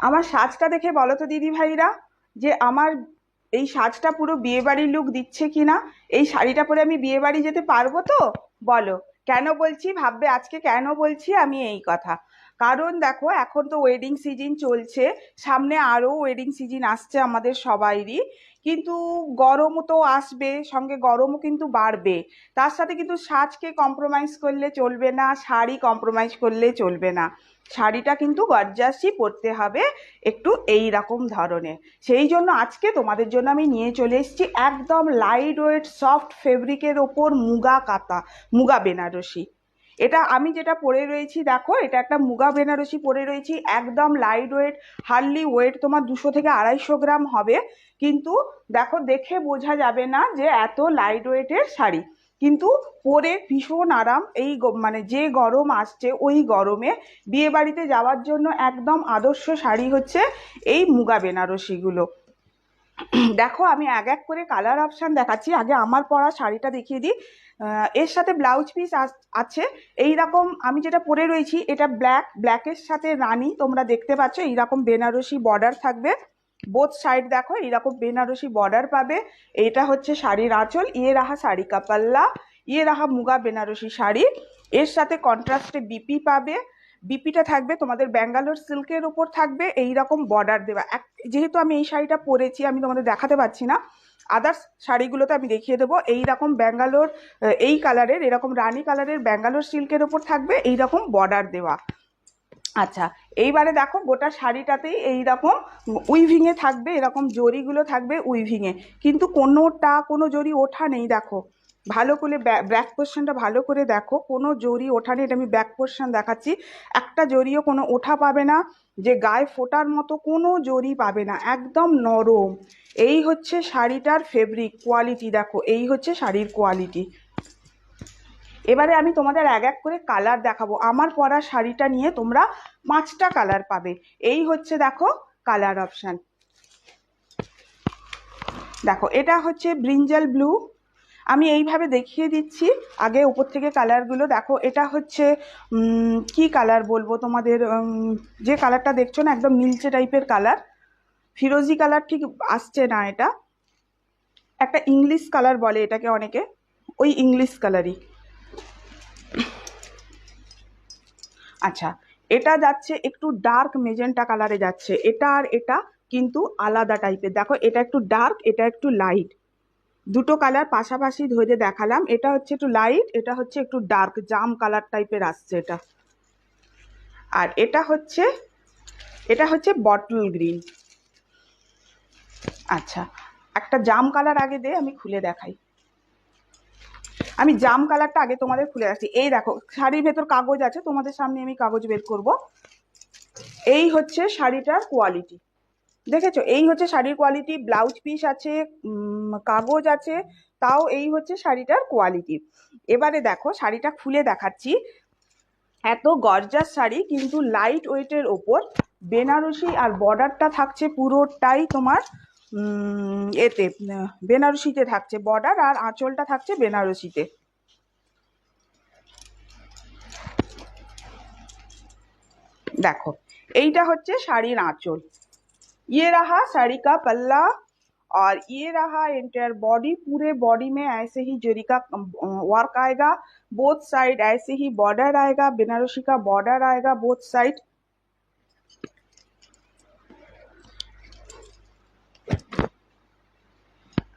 আমার সাজটা দেখে বলো তো দিদি ভাইরা, যে আমার এই সাজটা পুরো বিয়ে বাড়ির লুক দিচ্ছে কিনা। এই শাড়িটা পরে আমি বিয়ে বাড়ি যেতে পারবো তো? বলো। কেন বলছি ভাববে আজকে কেন বলছি আমি এই কথা। কারণ দেখো, এখন তো ওয়েডিং সিজন চলছে, সামনে আরো ওয়েডিং সিজন আসছে আমাদের সবাইরই। কিন্তু গরমও তো আসবে, সঙ্গে গরমও কিন্তু বাড়বে। তার সাথে কিন্তু সাজকে কম্প্রোমাইজ করলে চলবে না, শাড়ি কম্প্রোমাইজ করলে চলবে না। শাড়িটা কিন্তু গর্জাসই পরতে হবে, একটু এই রকম ধরনের। সেই জন্য আজকে তোমাদের জন্য আমি নিয়ে চলে এসেছি একদম লাইট ওয়েট সফট ফেব্রিকের ওপর মুগা কাতা, মুগা বেনারসি। এটা আমি যেটা পরে রয়েছি দেখো, এটা একটা মুগা বেনারসি পরে রয়েছি, একদম লাইট ওয়েট। হার্ডলি ওয়েট তোমার 200 থেকে 250 গ্রাম হবে। কিন্তু দেখো, দেখে বোঝা যাবে না যে এত লাইট ওয়েটের শাড়ি। কিন্তু পরে ভীষণ আরাম। এই মানে যে গরম আসছে ওই গরমে বিয়ে বাড়িতে যাওয়ার জন্য একদম আদর্শ শাড়ি হচ্ছে এই মুগা বেনারসিগুলো। দেখো, আমি এক এক করে কালার অপশান দেখাচ্ছি। আগে আমার পরা শাড়িটা দেখিয়ে দিই। এর সাথে ব্লাউজ পিস আছে এই রকম। আমি যেটা পরে রয়েছি এটা ব্ল্যাকের সাথে রানী, তোমরা দেখতে পাচ্ছ এইরকম বেনারসি বর্ডার থাকবে। বোথ সাইড দেখো এইরকম বেনারসি বর্ডার পাবে। এটা হচ্ছে শাড়ির আঁচল, ইয়ে রাহা শাড়ি কা পাল্লা, ইয়ে রাহা মুগা বেনারসি শাড়ি। এর সাথে কন্ট্রাস্টে বিপি পাবে। বিপিটা থাকবে তোমাদের ব্যাঙ্গালোর সিল্কের উপর থাকবে এই রকম বর্ডার দেওয়া। যেহেতু আমি এই শাড়িটা পরেছি আমি তোমাদের দেখাতে পারছি না, আদার্স শাড়িগুলোতে আমি দেখিয়ে দেবো। এই রকম ব্যাঙ্গালোর, এই কালারের, এরকম রানী কালারের ব্যাঙ্গালোর সিল্কের ওপর থাকবে এই রকম বর্ডার দেওয়া। আচ্ছা, এইবারে দেখো গোটা শাড়িটাতেই এইরকম উইভিংয়ে থাকবে, এরকম জরিগুলো থাকবে উইভিংয়ে। কিন্তু কোনো জরি ওঠা নেই। দেখো ভালো করে ব্যাক পোর্শনটা ভালো করে দেখো, কোনো জরি ওঠা নেই। এটা আমি ব্যাক পোর্শন দেখাচ্ছি, একটা জরিও কোনো ওঠা পাবে না, যে গায়ে ফোটার মতো কোনো জরি পাবে না, একদম নরম। এই হচ্ছে শাড়িটার ফেব্রিক কোয়ালিটি। দেখো এই হচ্ছে শাড়ির কোয়ালিটি। এবারে আমি তোমাদের এক এক করে কালার দেখাবো। আমার পরা শাড়িটা নিয়ে তোমরা 5টা কালার পাবে। এই হচ্ছে দেখো কালার অপশান। দেখো এটা হচ্ছে ব্রিঞ্জাল ব্লু, আমি এইভাবে দেখিয়ে দিচ্ছি আগে উপর থেকে কালারগুলো। দেখো এটা হচ্ছে কি কালার বলবো তোমাদের, যে কালারটা দেখছো না একদম নীলচে টাইপের কালার, ফিরোজি কালার ঠিক আসছে না, এটা একটা ইংলিশ কালার বলে এটাকে অনেকে, ওই ইংলিশ কালারই। আচ্ছা, এটা যাচ্ছে একটু ডার্ক মেজেন্টা কালারে যাচ্ছে, এটা আর এটা কিন্তু আলাদা টাইপের। দেখো এটা একটু ডার্ক, এটা একটু লাইট, দুটো কালার পাশাপাশি ধরে দেখালাম। এটা হচ্ছে একটু লাইট, এটা হচ্ছে একটু ডার্ক জাম কালার টাইপের আসছে এটা। আর এটা হচ্ছে বটল গ্রিন। আচ্ছা, একটা জাম কালার আগে দে, আমি খুলে দেখাই। আমি জাম কালারটা আগে তোমাদের খুলে রাখছি। এই দেখো শাড়ির ভেতর কাগজ আছে, তোমাদের সামনে আমি কাগজ বের করব। এই হচ্ছে শাড়িটার কোয়ালিটি, দেখেছো? এই হচ্ছে শাড়ির কোয়ালিটি, ব্লাউজ পিস আছে, কাগজ আছে, তাও এই হচ্ছে শাড়িটার কোয়ালিটি। এবারে দেখো শাড়িটা খুলে দেখাচ্ছি। এত গর্জাস শাড়ি কিন্তু লাইট ওয়েটের ওপর বেনারসি, আর বর্ডারটা থাকছে পুরোটাই তোমার এতে বেনারসিতে থাকছে বর্ডার, আর আঁচলটা থাকছে বেনারসিতে। দেখো এইটা হচ্ছে শাড়ির আঁচল, ये रहा साड़ी का पल्ला, और ये रहा एंटायर बॉडी। पूरे बॉडी में ऐसे ही जरी का वर्क आएगा, बोथ साइड ऐसे ही बॉर्डर आएगा, बनारसी का बॉर्डर आएगा बोथ साइड।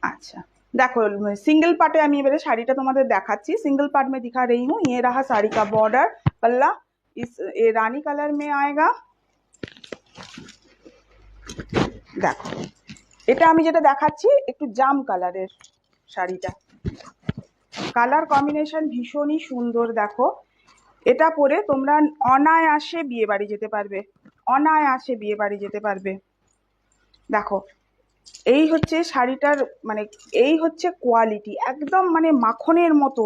अच्छा देखो, सिंगल पार्टे আমি এবারে শাড়িটা তোমাদের দেখাচ্ছি, सिंगल पार्ट में दिखा रही हूँ। ये रहा साड़ी का बॉर्डर, पल्ला इस ये रानी कलर में आएगा। দেখো এটা আমি যেটা দেখাচ্ছি একটু জাম কালারের শাড়িটা, কালার কম্বিনেশন ভীষণই সুন্দর। দেখো এটা পরে তোমরা অনায়াসে বিয়ে বাড়ি যেতে পারবে, অনায়াসে বিয়ে বাড়ি যেতে পারবে। দেখো এই হচ্ছে শাড়িটার মানে, এই হচ্ছে কোয়ালিটি, একদম মানে মাখনের মতো,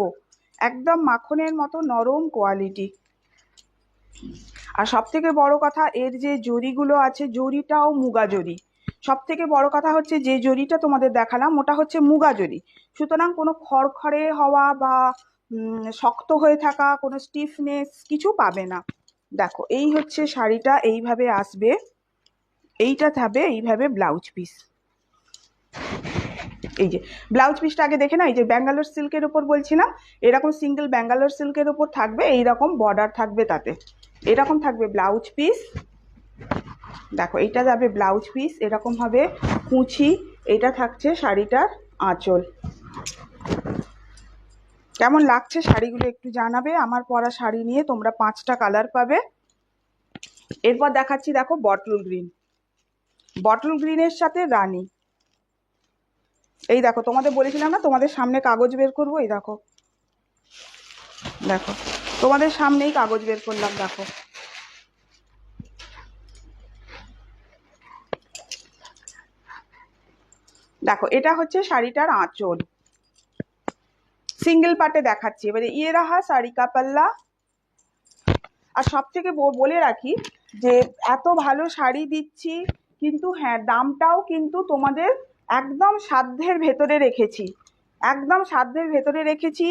একদম মাখনের মতো নরম কোয়ালিটি। আর সব থেকে বড় কথা, এর যে জরিগুলো আছে জরিটাও মুগা জরি। সব থেকে বড় কথা হচ্ছে যে জরিটা তোমাদের দেখালাম ওটা হচ্ছে মুগা জরি, সুতরাং কোনো খড়খড়ে হওয়া বা শক্ত হয়ে থাকা কোনো স্টিফনেস কিছু পাবে না। দেখো এই হচ্ছে শাড়িটা, এইভাবে আসবে। এইটা থাকবে এইভাবে ব্লাউজ পিস। এই যে ব্লাউজ পিসটা আগে দেখে না, এই যে ব্যাঙ্গালোর সিল্কের উপর বলছিলাম, এরকম সিঙ্গেল ব্যাঙ্গালোর সিল্কের উপর থাকবে, এইরকম বর্ডার থাকবে, তাতে এরকম থাকবে ব্লাউজ পিস। দেখো এইটা যাবে ব্লাউজ পিস, এরকম হবে কুচি। এটা থাকছে শাড়িটার আঁচল। কেমন লাগছে শাড়িগুলো একটু জানাবে। আমার পরা শাড়ি নিয়ে তোমরা 5টা কালার পাবে। এরপর দেখাচ্ছি দেখো বটল গ্রিন, বটল গ্রিনের সাথে রানী। এই দেখো তোমাদের বলেছিলাম না তোমাদের সামনে কাগজ বের করবো, এই দেখো, দেখো তোমাদের সামনেই কাগজ বের করলাম। দেখো দেখো এটা হচ্ছে শাড়িটার আঁচল, সিঙ্গেল পার্টে দেখাচ্ছি। এবারে ইয়ে রাহা শাড়ি কা পাল্লা। আর সব থেকে বলে রাখি যে এত ভালো শাড়ি দিচ্ছি, কিন্তু হ্যাঁ দামটাও কিন্তু তোমাদের একদম সাধ্যের ভেতরে রেখেছি, একদম সাধ্যের ভেতরে রেখেছি।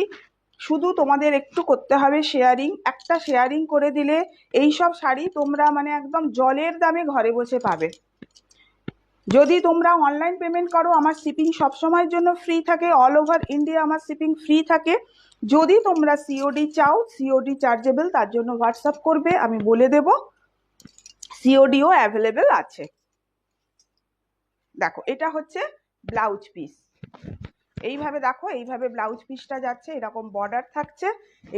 শুধু তোমাদের একটু করতে হবে শেয়ারিং, একটা শেয়ারিং করে দিলে এই সব শাড়ি তোমরা মানে একদম জলের দামে ঘরে বসে পাবে। যদি তোমরা অনলাইন পেমেন্ট করো, আমার শিপিং সবসময়ের জন্য ফ্রি থাকে, অল ওভার ইন্ডিয়া আমার শিপিং ফ্রি থাকে। যদি তোমরা সিওডি চাও, সিওডি চার্জেবল, তার জন্য হোয়াটসঅ্যাপ করবে, আমি বলে দেব। সিওডিও অ্যাভেলেবেল আছে। দেখো এটা হচ্ছে ব্লাউজ পিস, এইভাবে দেখো এইভাবে ব্লাউজ পিসটা যাচ্ছে, এরকম বর্ডার থাকছে।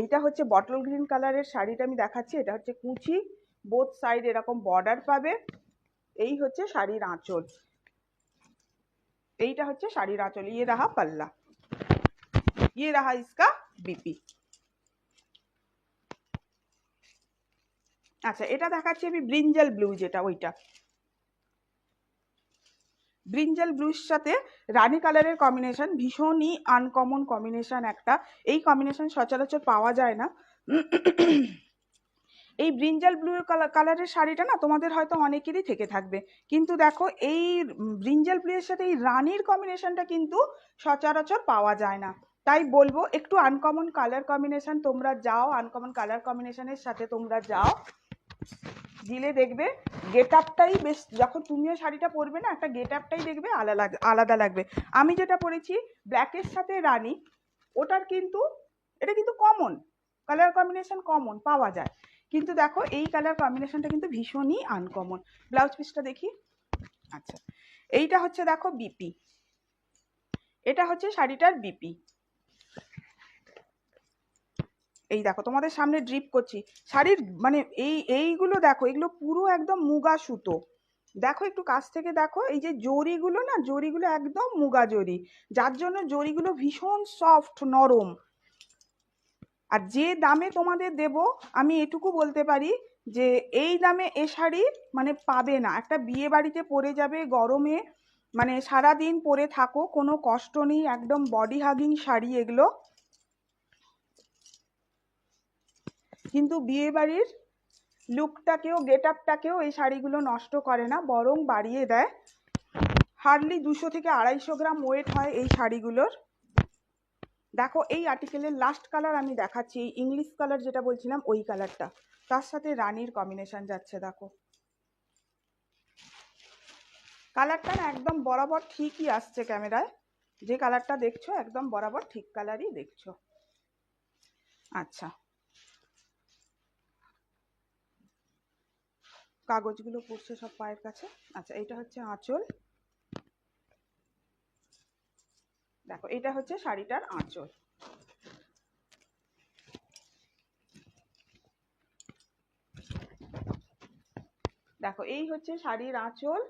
এইটা হচ্ছে বটল গ্রিন কালারের শাড়িটা আমি দেখাচ্ছি, এটা হচ্ছে কুচি, বোথ সাইড এরকম বর্ডার পাবে। এই হচ্ছে শাড়ির আঁচল, এইটা হচ্ছে শাড়ির আঁচল। ইয়ে রাহা পাল্লা, ইয়ে রাহা ইসকা বিপি। আচ্ছা এটা দেখাচ্ছি আমি ব্রিঞ্জাল ব্লু, যেটা ওইটা ব্রিঞ্জাল ব্লুর সাথে রানী কালারের কম্বিনেশন, ভীষণই আনকমন কম্বিনেশন একটা। এই কম্বিনেশন সচরাচর পাওয়া যায় না। এই ব্রিঞ্জাল ব্লু কালারের শাড়িটা না তোমাদের হয়তো অনেকেরই থেকে থাকবে, কিন্তু দেখো এই ব্রিঞ্জাল ব্লুয়ের সাথে এই রানীর কম্বিনেশনটা কিন্তু সচরাচর পাওয়া যায় না। তাই বলবো একটু আনকমন কালার কম্বিনেশন তোমরা যাও, আনকমন কালার কম্বিনেশনের সাথে তোমরা যাও, দিলে দেখবে গেট আপটাই বেশ, যখন তুমিও শাড়িটা পরবে না একটা গেট আপটাই দেখবে আলাদা লাগবে। আমি যেটা পরেছি ব্ল্যাকের সাথে রানী, ওটার কিন্তু এটা কিন্তু কমন কালার কম্বিনেশন, কমন পাওয়া যায়, কিন্তু দেখো এই কালার কম্বিনেশনটা কিন্তু ভীষণই আনকমন। ব্লাউজ পিসটা দেখি। আচ্ছা এইটা হচ্ছে দেখো বিপি, এটা হচ্ছে শাড়িটার বিপি। এই দেখো তোমাদের সামনে ড্রিপ করছি শাড়ির, মানে এইগুলো দেখো, এগুলো পুরো একদম মুগা সুতো। দেখো একটু কাছ থেকে দেখো, এই যে জরিগুলো না, জরিগুলো একদম মুগা জরি, যার জন্য জরিগুলো ভীষণ সফট নরম। আর যে দামে তোমাদের দেব, আমি এটুকু বলতে পারি যে এই দামে এ শাড়ি মানে পাবে না। একটা বিয়ে বাড়িতে পরে যাবে গরমে, মানে সারাদিন পরে থাকো, কোনো কষ্ট নেই, একদম বডি হাগিং শাড়ি এগুলো। কিন্তু বিয়ে বাড়ির লুকটাকেও গেট আপটাকেও এই শাড়িগুলো নষ্ট করে না, বরং বাড়িয়ে দেয়। হার্ডলি 200 থেকে 250 গ্রাম ওয়েট হয় এই শাড়িগুলোর। দেখো এই আর্টিকেলের লাস্ট কালার আমি দেখাচ্ছি, এই ইংলিশ কালার যেটা বলছিলাম ওই কালারটা, তার সাথে রানীর কম্বিনেশন যাচ্ছে। দেখো কালারটা না একদম বরাবর ঠিকই আসছে ক্যামেরায়, যে কালারটা দেখছো একদম বরাবর ঠিক কালারই দেখছো। আচ্ছা কাগজগুলো পড়ছে সব পায়ের কাছে। আচ্ছা এটা হচ্ছে আঁচল, দেখো এটা হচ্ছে শাড়িটার আঁচল। देखो यही होच्छे शाड़ीर आँचल,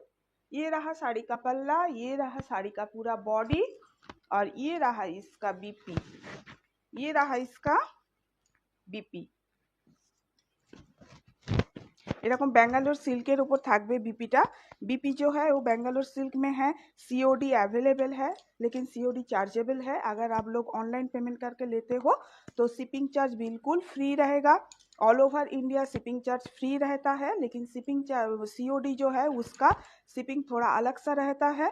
ये रहा साड़ी का पल्ला, ये रहा साड़ी का पूरा बॉडी, और ये रहा इसका बीपी, ये रहा इसका बीपी। एरकम बेंगालोर सिल्कर ऊपर थाकबे बीपीटा। बीपी जो है वो बेंगालोर सिल्क में है, सीओडी अवेलेबल है, लेकिन सीओडी चार्जेबल है। अगर आप लोग ऑनलाइन पेमेंट करके लेते हो तो शिपिंग चार्ज बिल्कुल फ्री रहेगा। All over India shipping charge free रहता है, लेकिन शिपिंग चार्ज सीओडी जो है उसका शिपिंग थोड़ा अलग सा रहता है।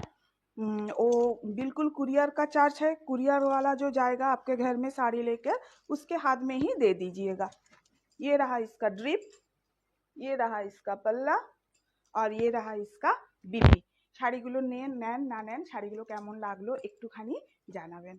वो बिल्कुल कुरियर का चार्ज है, कुरियर वाला जो जाएगा आपके घर में साड़ी लेकर उसके हाथ में ही दे दीजिएगा। ये रहा इसका ड्रिप, ये रहा इसका पल्ला, और ये रहा इसका बीपी। শাড়িগুলো নেন না নেন, শাড়িগুলো কেমন লাগলো একটুখানি জানাবেন।